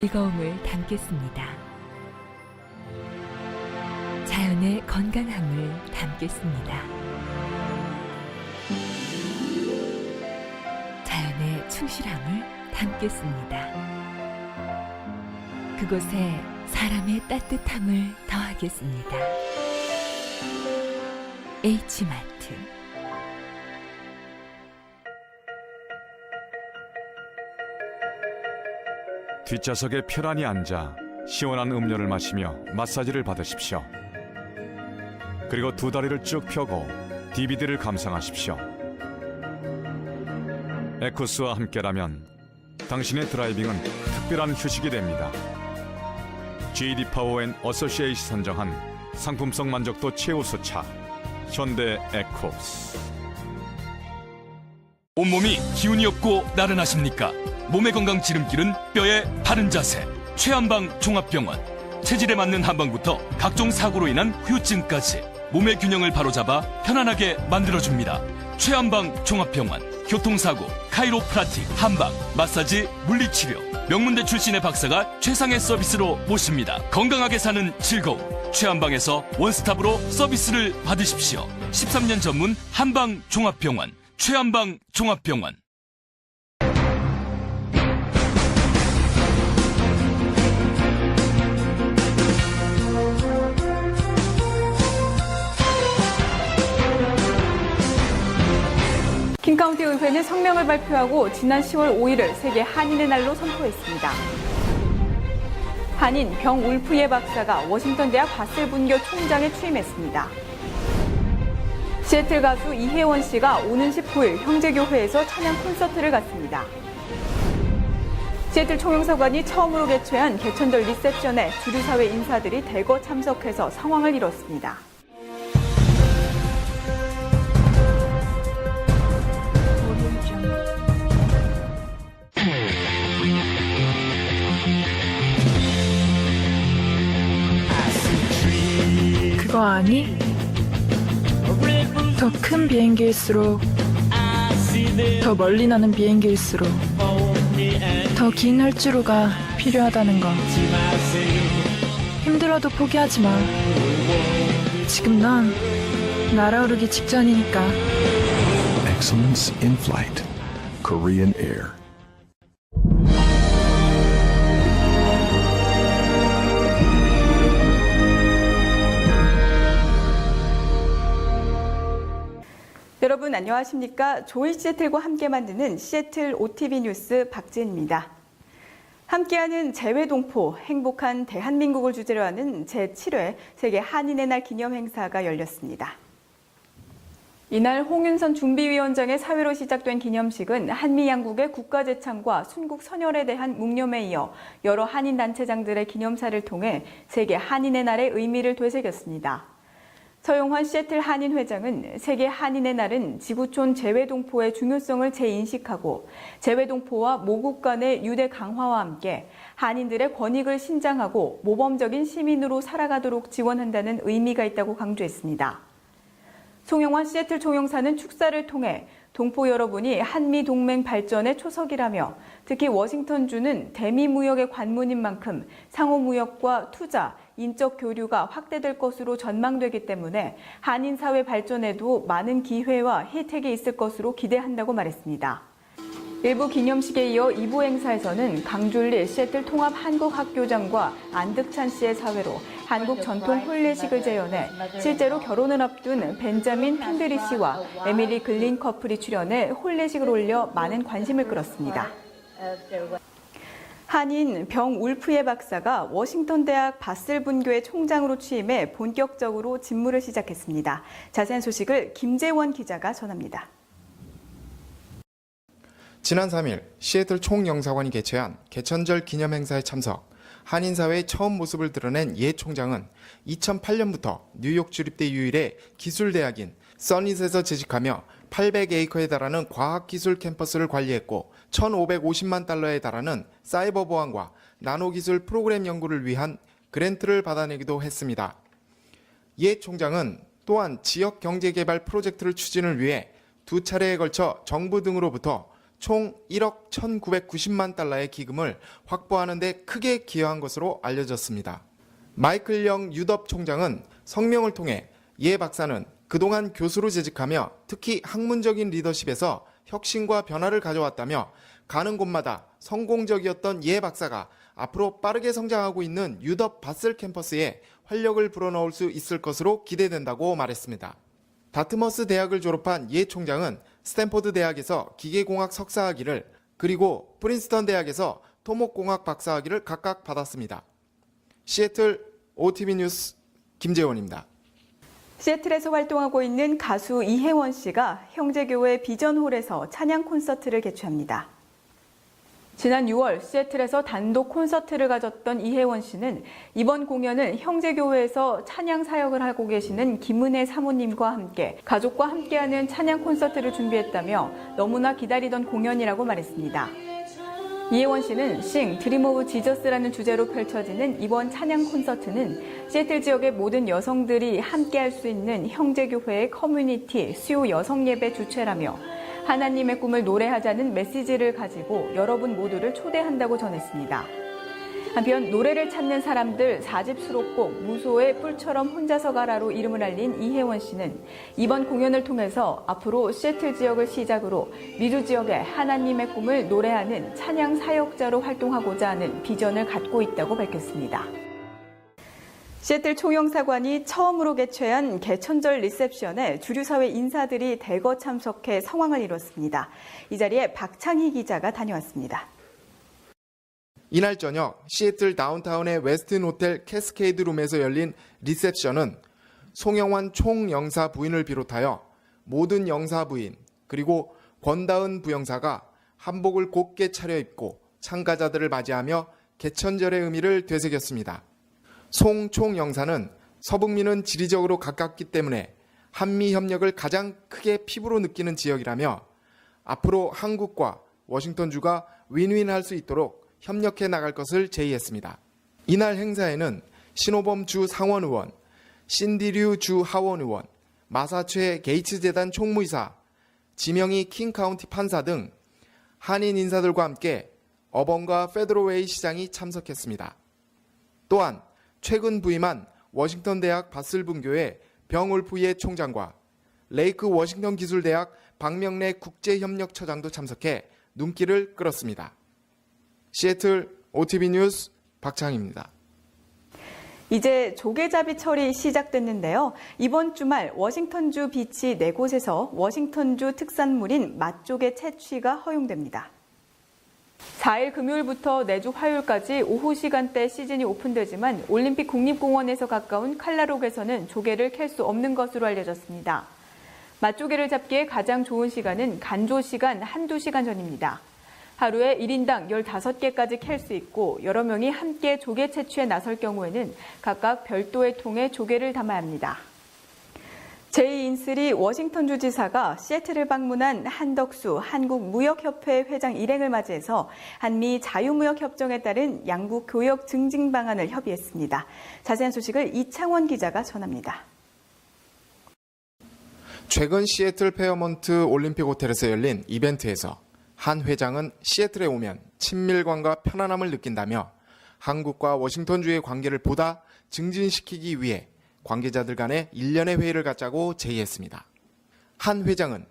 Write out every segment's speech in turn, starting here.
즐거움을 담겠습니다. 자연의 건강함을 담겠습니다. 자연의 충실함을 담겠습니다. 그곳에 사람의 따뜻함을 더하겠습니다. H마트. 뒷좌석에 편안히 앉아 시원한 음료를 마시며 마사지를 받으십시오. 그리고 두 다리를 쭉 펴고 DVD를 감상하십시오. 에쿠스와 함께라면 당신의 드라이빙은 특별한 휴식이 됩니다. JD 파워 앤 어소시에이시 선정한 상품성 만족도 최우수차 현대 에쿠스. 온몸이 기운이 없고 나른하십니까? 몸의 건강 지름길은 뼈의 바른 자세. 최한방 종합병원. 체질에 맞는 한방부터 각종 사고로 인한 후유증까지 몸의 균형을 바로잡아 편안하게 만들어줍니다. 최한방 종합병원. 교통사고, 카이로프라틱, 한방, 마사지, 물리치료. 명문대 출신의 박사가 최상의 서비스로 모십니다. 건강하게 사는 즐거움. 최한방에서 원스톱으로 서비스를 받으십시오. 13년 전문 한방 종합병원. 최한방 종합병원. 킹카운티 의회는 성명을 발표하고 지난 10월 5일을 세계 한인의 날로 선포했습니다. 한인 병울프예 박사가 워싱턴 대학 바셀 분교 총장에 취임했습니다. 시애틀 가수 이혜원 씨가 오는 19일 형제교회에서 찬양 콘서트를 갖습니다. 시애틀 총영사관이 처음으로 개최한 개천절 리셉션에 주류사회 인사들이 대거 참석해서 상황을 이뤘습니다. 그거 아니? 더 큰 비행기일수록, 더 멀리 나는 비행기일수록 더 긴 활주로가 필요하다는 거. 힘들어도 포기하지 마. 지금 넌 날아오르기 직전이니까. Excellence in Flight, Korean Air. 여러분 안녕하십니까? 조이 시애틀과 함께 만드는 시애틀 OTV 뉴스 박지은입니다. 함께하는 재외동포 행복한 대한민국을 주제로 하는 제7회 세계 한인의 날 기념 행사가 열렸습니다. 이날 홍윤선 준비위원장의 사회로 시작된 기념식은 한미 양국의 국가재창과 순국 선열에 대한 묵념에 이어 여러 한인 단체장들의 기념사를 통해 세계 한인의 날의 의미를 되새겼습니다. 서용환 시애틀 한인 회장은 세계 한인의 날은 지구촌 재외동포의 중요성을 재인식하고 재외동포와 모국 간의 유대 강화와 함께 한인들의 권익을 신장하고 모범적인 시민으로 살아가도록 지원한다는 의미가 있다고 강조했습니다. 송영환 시애틀 총영사는 축사를 통해 동포 여러분이 한미 동맹 발전의 초석이라며 특히 워싱턴주는 대미 무역의 관문인 만큼 상호 무역과 투자, 인적 교류가 확대될 것으로 전망되기 때문에 한인 사회 발전에도 많은 기회와 혜택이 있을 것으로 기대한다고 말했습니다. 일부 기념식에 이어 2부 행사에서는 강줄리 시애틀 통합 한국학교장과 안득찬 씨의 사회로 한국 전통 혼례식을 재현해 실제로 결혼을 앞둔 벤자민 핀드리 씨와 에밀리 글린 커플이 출연해 혼례식을 올려 많은 관심을 끌었습니다. 한인 병울프예 박사가 워싱턴 대학 바셀 분교의 총장으로 취임해 본격적으로 직무를 시작했습니다. 자세한 소식을 김재원 기자가 전합니다. 지난 3일 시애틀 총영사관이 개최한 개천절 기념행사에 참석, 한인사회의 처음 모습을 드러낸 예 총장은 2008년부터 뉴욕 주립대 유일의 기술대학인 써닛에서 재직하며 800에이커에 달하는 과학기술 캠퍼스를 관리했고 1,550만 달러에 달하는 사이버 보안과 나노기술 프로그램 연구를 위한 그랜트를 받아내기도 했습니다. 예 총장은 또한 지역 경제개발 프로젝트를 추진을 위해 두 차례에 걸쳐 정부 등으로부터 총 1억 1,990만 달러의 기금을 확보하는 데 크게 기여한 것으로 알려졌습니다. 마이클 영 유덥 총장은 성명을 통해 예 박사는 그동안 교수로 재직하며 특히 학문적인 리더십에서 혁신과 변화를 가져왔다며 가는 곳마다 성공적이었던 예 박사가 앞으로 빠르게 성장하고 있는 유덥 바슬 캠퍼스에 활력을 불어넣을 수 있을 것으로 기대된다고 말했습니다. 다트머스 대학을 졸업한 예 총장은 스탠포드 대학에서 기계공학 석사학위를 그리고 프린스턴 대학에서 토목공학 박사학위를 각각 받았습니다. 시애틀 OTV 뉴스 김재원입니다. 시애틀에서 활동하고 있는 가수 이혜원 씨가 형제교회 비전홀에서 찬양 콘서트를 개최합니다. 지난 6월 시애틀에서 단독 콘서트를 가졌던 이혜원 씨는 이번 공연은 형제교회에서 찬양 사역을 하고 계시는 김은혜 사모님과 함께 가족과 함께하는 찬양 콘서트를 준비했다며 너무나 기다리던 공연이라고 말했습니다. 이혜원 씨는 싱 드림 오브 지저스라는 주제로 펼쳐지는 이번 찬양 콘서트는 시애틀 지역의 모든 여성들이 함께할 수 있는 형제교회의 커뮤니티 수요 여성 예배 주최라며 하나님의 꿈을 노래하자는 메시지를 가지고 여러분 모두를 초대한다고 전했습니다. 한편 노래를 찾는 사람들 4집 수록곡 무소의 뿔처럼 혼자서 가라로 이름을 알린 이혜원 씨는 이번 공연을 통해서 앞으로 시애틀 지역을 시작으로 미주 지역의 하나님의 꿈을 노래하는 찬양 사역자로 활동하고자 하는 비전을 갖고 있다고 밝혔습니다. 시애틀 총영사관이 처음으로 개최한 개천절 리셉션에 주류사회 인사들이 대거 참석해 성황을 이뤘습니다. 이 자리에 박창희 기자가 다녀왔습니다. 이날 저녁 시애틀 다운타운의 웨스틴 호텔 캐스케이드 룸에서 열린 리셉션은 송영환 총영사 부인을 비롯하여 모든 영사 부인 그리고 권다은 부영사가 한복을 곱게 차려입고 참가자들을 맞이하며 개천절의 의미를 되새겼습니다. 송 총영사는 서북미는 지리적으로 가깝기 때문에 한미 협력을 가장 크게 피부로 느끼는 지역이라며 앞으로 한국과 워싱턴주가 윈윈할 수 있도록 협력해 나갈 것을 제의했습니다. 이날 행사에는 신호범 주 상원의원, 신디류 주 하원의원, 마사최 게이츠 재단 총무이사, 지명희 킹카운티 판사 등 한인 인사들과 함께 어번과 페드로웨이 시장이 참석했습니다. 또한 최근 부임한 워싱턴 대학 바슬 분교회 병울프 예 총장과 레이크 워싱턴 기술대학 박명래 국제협력처장도 참석해 눈길을 끌었습니다. 시애틀 OTV 뉴스 박창희입니다. 이제 조개잡이철이 시작됐는데요. 이번 주말 워싱턴주 비치 4곳에서 워싱턴주 특산물인 맛조개 채취가 허용됩니다. 4일 금요일부터 내주 화요일까지 오후 시간대 시즌이 오픈되지만 올림픽 국립공원에서 가까운 칼라록에서는 조개를 캘 수 없는 것으로 알려졌습니다. 맛조개를 잡기에 가장 좋은 시간은 간조 시간 한두 시간 전입니다. 하루에 1인당 15개까지 캘 수 있고 여러 명이 함께 조개 채취에 나설 경우에는 각각 별도의 통에 조개를 담아야 합니다. 제이 인슬이 워싱턴주 지사가 시애틀을 방문한 한덕수 한국무역협회 회장 일행을 맞이해서 한미 자유무역협정에 따른 양국 교역 증진 방안을 협의했습니다. 자세한 소식을 이창원 기자가 전합니다. 최근 시애틀 페어먼트 올림픽 호텔에서 열린 이벤트에서 한 회장은 시애틀에 오면 친밀감과 편안함을 느낀다며 한국과 워싱턴주의 관계를 보다 증진시키기 위해 관계자들 간의 일련의 회의를 갖자고 제의했습니다. 한 회장은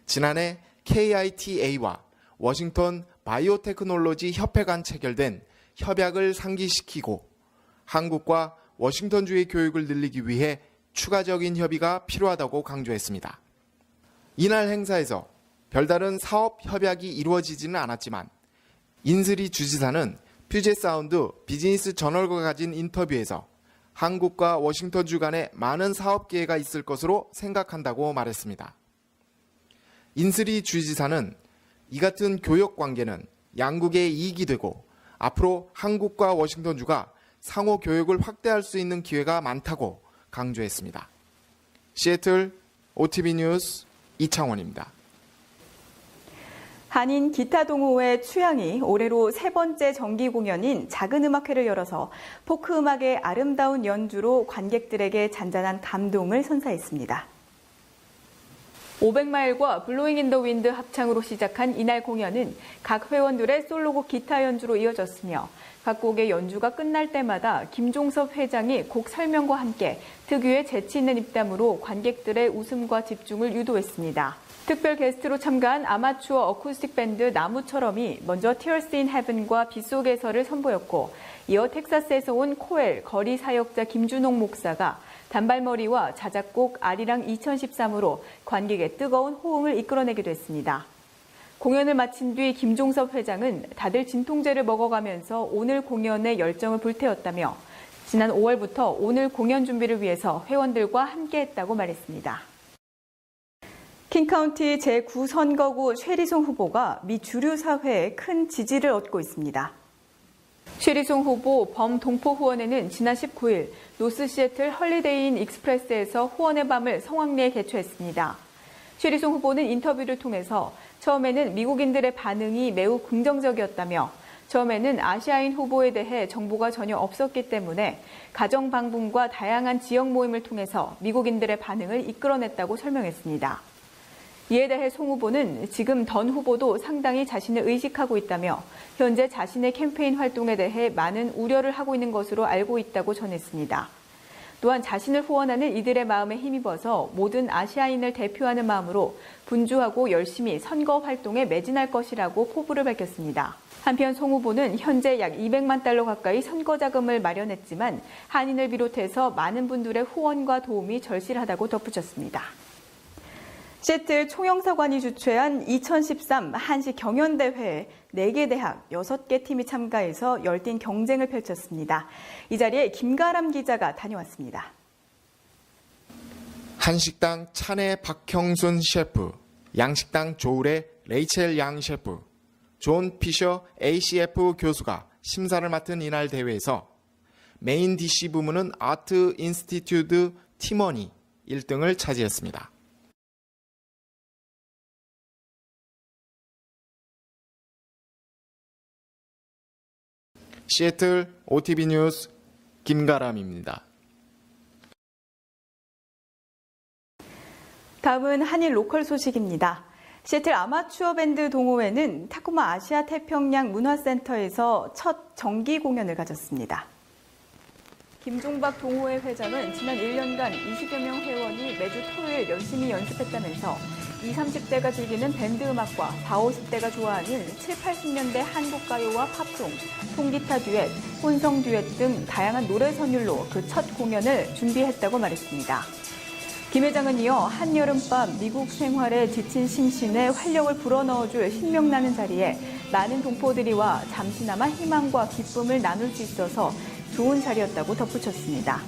지난해 KITA와 워싱턴 바이오테크놀로지 협회 간 체결된 협약을 상기시키고 한국과 워싱턴주의 교육을 늘리기 위해 추가적인 협의가 필요하다고 강조했습니다. 이날 행사에서 별다른 사업 협약이 이루어지지는 않았지만 인슬이 주지사는 퓨젯 사운드 비즈니스 저널과 가진 인터뷰에서 한국과 워싱턴주 간에 많은 사업 기회가 있을 것으로 생각한다고 말했습니다. 인슬이 주지사는 이 같은 교역 관계는 양국의 이익이 되고 앞으로 한국과 워싱턴주가 상호 교역을 확대할 수 있는 기회가 많다고 강조했습니다. 시애틀 OTV 뉴스 이창원입니다. 한인 기타 동호회 추양이 올해로 3번째 정기 공연인 작은 음악회를 열어서 포크 음악의 아름다운 연주로 관객들에게 잔잔한 감동을 선사했습니다. 500마일과 블로잉 인 더 윈드 합창으로 시작한 이날 공연은 각 회원들의 솔로곡 기타 연주로 이어졌으며 각 곡의 연주가 끝날 때마다 김종섭 회장이 곡 설명과 함께 특유의 재치 있는 입담으로 관객들의 웃음과 집중을 유도했습니다. 특별 게스트로 참가한 아마추어 어쿠스틱 밴드 나무처럼이 먼저 Tears in Heaven과 빗속에서를 선보였고 이어 텍사스에서 온 코엘 거리 사역자 김준홍 목사가 단발머리와 자작곡 아리랑 2013으로 관객의 뜨거운 호응을 이끌어내기도 했습니다. 공연을 마친 뒤 김종섭 회장은 다들 진통제를 먹어가면서 오늘 공연에 열정을 불태웠다며 지난 5월부터 오늘 공연 준비를 위해서 회원들과 함께했다고 말했습니다. 킹카운티 제9선거구 최리송 후보가 미 주류 사회에 큰 지지를 얻고 있습니다. 최리송 후보 범동포 후원회는 지난 19일 노스 시애틀 헐리데이인 익스프레스에서 후원의 밤을 성황리에 개최했습니다. 최리송 후보는 인터뷰를 통해서 처음에는 미국인들의 반응이 매우 긍정적이었다며 처음에는 아시아인 후보에 대해 정보가 전혀 없었기 때문에 가정 방문과 다양한 지역 모임을 통해서 미국인들의 반응을 이끌어냈다고 설명했습니다. 이에 대해 송 후보는 지금 던 후보도 상당히 자신을 의식하고 있다며 현재 자신의 캠페인 활동에 대해 많은 우려를 하고 있는 것으로 알고 있다고 전했습니다. 또한 자신을 후원하는 이들의 마음에 힘입어서 모든 아시아인을 대표하는 마음으로 분주하고 열심히 선거 활동에 매진할 것이라고 포부를 밝혔습니다. 한편 송 후보는 현재 약 200만 달러 가까이 선거 자금을 마련했지만 한인을 비롯해서 많은 분들의 후원과 도움이 절실하다고 덧붙였습니다. 시애틀 총영사관이 주최한 2013 한시 경연대회에 4개 대학 6개 팀이 참가해서 열띤 경쟁을 펼쳤습니다. 이 자리에 김가람 기자가 다녀왔습니다. 한식당 찬의 박형순 셰프, 양식당 조울의 레이첼 양 셰프, 존 피셔 ACF 교수가 심사를 맡은 이날 대회에서 메인 디시 부문은 아트 인스티튜드 팀원이 1등을 차지했습니다. 시애틀 OTV 뉴스 김가람입니다. 다음은 한일 로컬 소식입니다. 시애틀 아마추어 밴드 동호회는 타코마 아시아 태평양 문화센터에서 첫 정기 공연을 가졌습니다. 김종박 동호회 회장은 지난 1년간 20여 명 회원이 매주 토요일 열심히 연습했다면서 20, 30대가 즐기는 밴드 음악과 40, 50대가 좋아하는 7, 80년대 한국 가요와 팝송, 통기타 듀엣, 혼성 듀엣 등 다양한 노래 선율로 그 첫 공연을 준비했다고 말했습니다. 김 회장은 이어 한여름밤 미국 생활에 지친 심신에 활력을 불어넣어줄 신명나는 자리에 많은 동포들이 와 잠시나마 희망과 기쁨을 나눌 수 있어서 좋은 자리였다고 덧붙였습니다.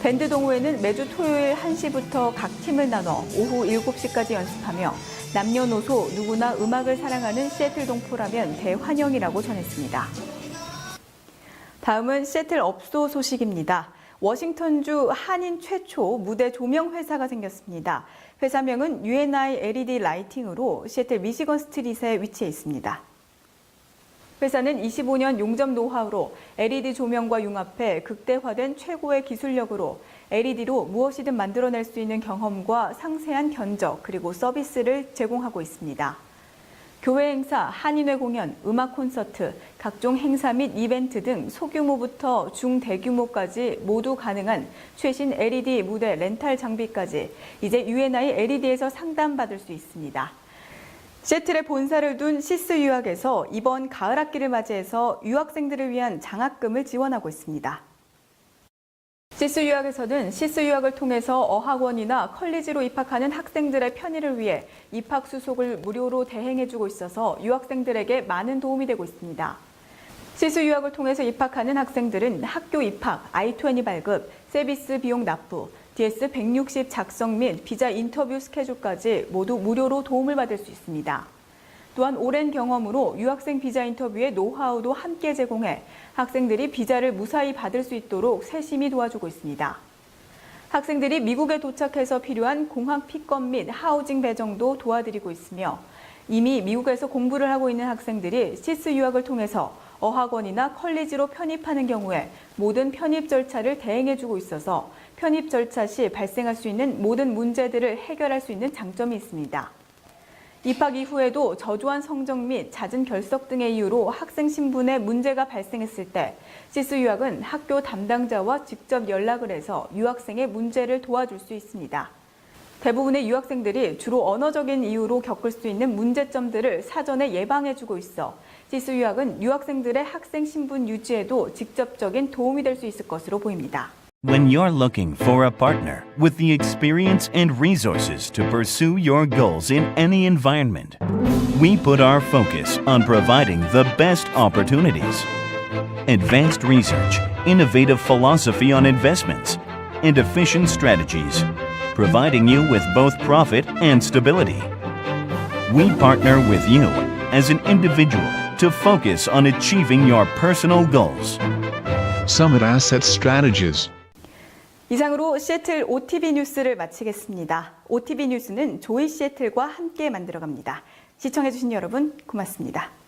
밴드 동호회는 매주 토요일 1시부터 각 팀을 나눠 오후 7시까지 연습하며 남녀노소 누구나 음악을 사랑하는 시애틀 동포라면 대환영이라고 전했습니다. 다음은 시애틀 업소 소식입니다. 워싱턴주 한인 최초 무대 조명 회사가 생겼습니다. 회사명은 UNI LED 라이팅으로 시애틀 미시건 스트릿에 위치해 있습니다. 회사는 25년 용접 노하우로 LED 조명과 융합해 극대화된 최고의 기술력으로 LED로 무엇이든 만들어낼 수 있는 경험과 상세한 견적 그리고 서비스를 제공하고 있습니다. 교회 행사, 한인회 공연, 음악 콘서트, 각종 행사 및 이벤트 등 소규모부터 중대규모까지 모두 가능한 최신 LED 무대 렌탈 장비까지 이제 UNI LED에서 상담받을 수 있습니다. 시애틀에 본사를 둔 시스 유학에서 이번 가을 학기를 맞이해서 유학생들을 위한 장학금을 지원하고 있습니다. 시스 유학에서는 시스 유학을 통해서 어학원이나 컬리지로 입학하는 학생들의 편의를 위해 입학 수속을 무료로 대행해주고 있어서 유학생들에게 많은 도움이 되고 있습니다. 시스 유학을 통해서 입학하는 학생들은 학교 입학, I-20 발급, 서비스 비용 납부, DS-160 작성 및 비자 인터뷰 스케줄까지 모두 무료로 도움을 받을 수 있습니다. 또한 오랜 경험으로 유학생 비자 인터뷰의 노하우도 함께 제공해 학생들이 비자를 무사히 받을 수 있도록 세심히 도와주고 있습니다. 학생들이 미국에 도착해서 필요한 공항 픽업 및 하우징 배정도 도와드리고 있으며 이미 미국에서 공부를 하고 있는 학생들이 시스 유학을 통해서 어학원이나 컬리지로 편입하는 경우에 모든 편입 절차를 대행해주고 있어서 편입 절차 시 발생할 수 있는 모든 문제들을 해결할 수 있는 장점이 있습니다. 입학 이후에도 저조한 성적 및 잦은 결석 등의 이유로 학생 신분에 문제가 발생했을 때 시스 유학은 학교 담당자와 직접 연락을 해서 유학생의 문제를 도와줄 수 있습니다. 대부분의 유학생들이 주로 언어적인 이유로 겪을 수 있는 문제점들을 사전에 예방해주고 있어 시스 유학은 유학생들의 학생 신분 유지에도 직접적인 도움이 될 수 있을 것으로 보입니다. When you're looking for a partner with the experience and resources to pursue your goals in any environment, we put our focus on providing the best opportunities. Advanced research, innovative philosophy on investments, and efficient strategies, providing you with both profit and stability. We partner with you as an individual to focus on achieving your personal goals. Summit Asset Strategies. 이상으로 시애틀 OTB 뉴스를 마치겠습니다. OTB 뉴스는 조이 시애틀과 함께 만들어갑니다. 시청해주신 여러분 고맙습니다.